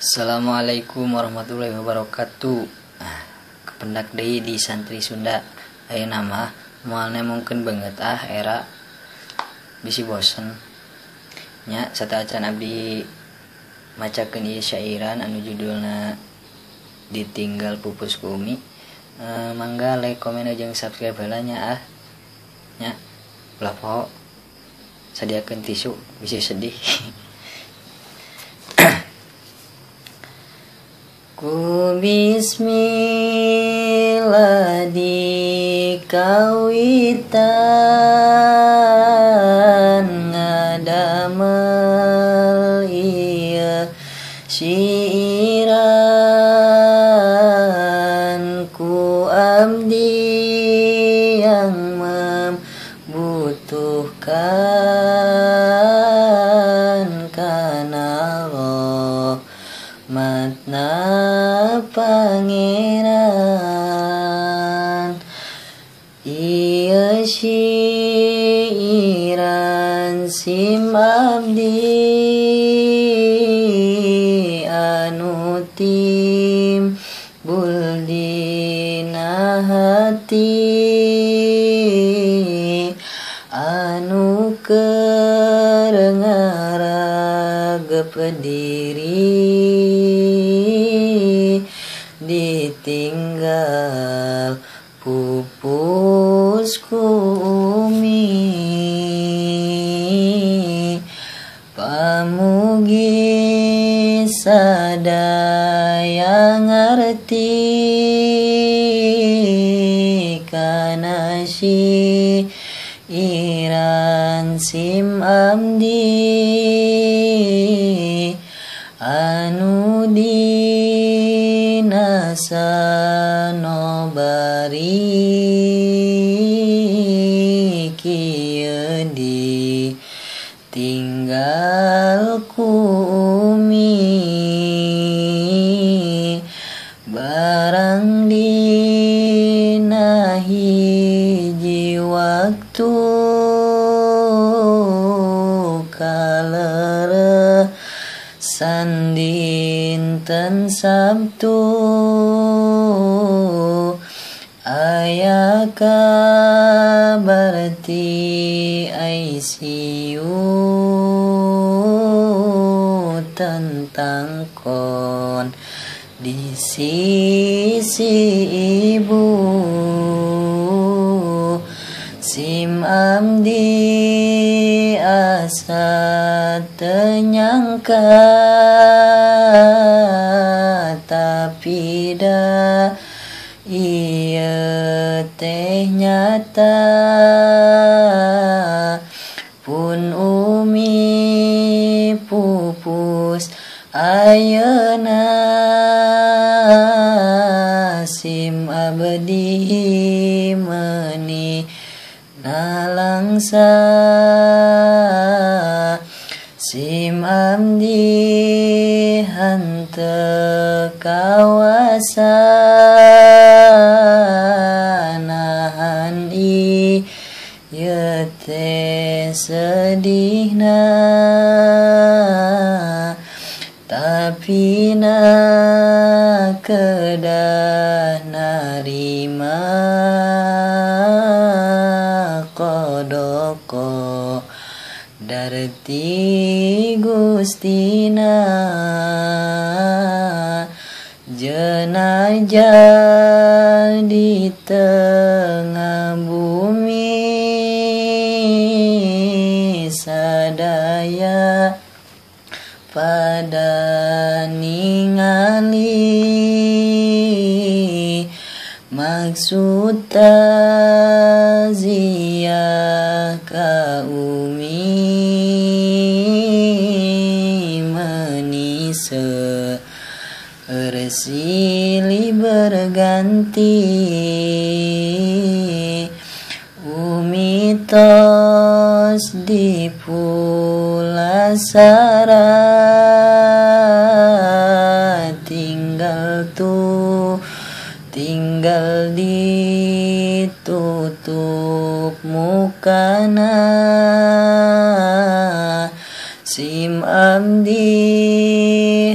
Assalamualaikum warahmatullahi wabarakatuh. Kependak deui di santri Sunda. Ayeuna mah moalna mungkin banget era bisi bosen nya sataacan abdi macakeun ieu syairan anu judulna Ditinggal Pupus ku Umi. Mangga like, komen, jeung subscribe heula nya nya ulah poho sadiakeun tisu bisi sedih. Ku bismillah di kawitan ngadamel ieu syairan ku abdi yang membutuhkan kana rahmatna Pangeran. Ieu syairan sim abdi anu timbul dina hati anu keur ngaragep diri ditinggal pupus ku Umi. Pamugi sadaya ngarti kana syairan sim abdi anu sanobari kieu ditinggal ku Umi. Barang dina hiji waktu kaleresan dinten Sabtu aya kabar ti ICU tentang kondisi si ibu. Sim abdi asa teu nyangka tapi da ieu teh nyata pun Umi pupus ayeuna sim abdi meuni nalangsa. Sim abdi henteu kawasa nahan ieu teh sedihna tapi na kedah narima kodoko darti Gustina. Jenazah di tengah bumi sadaya pada ningali maksud taziah ka Umi meuni silih berganti. Umi tos di pulasara tinggal ditutup mukana. Sim abdi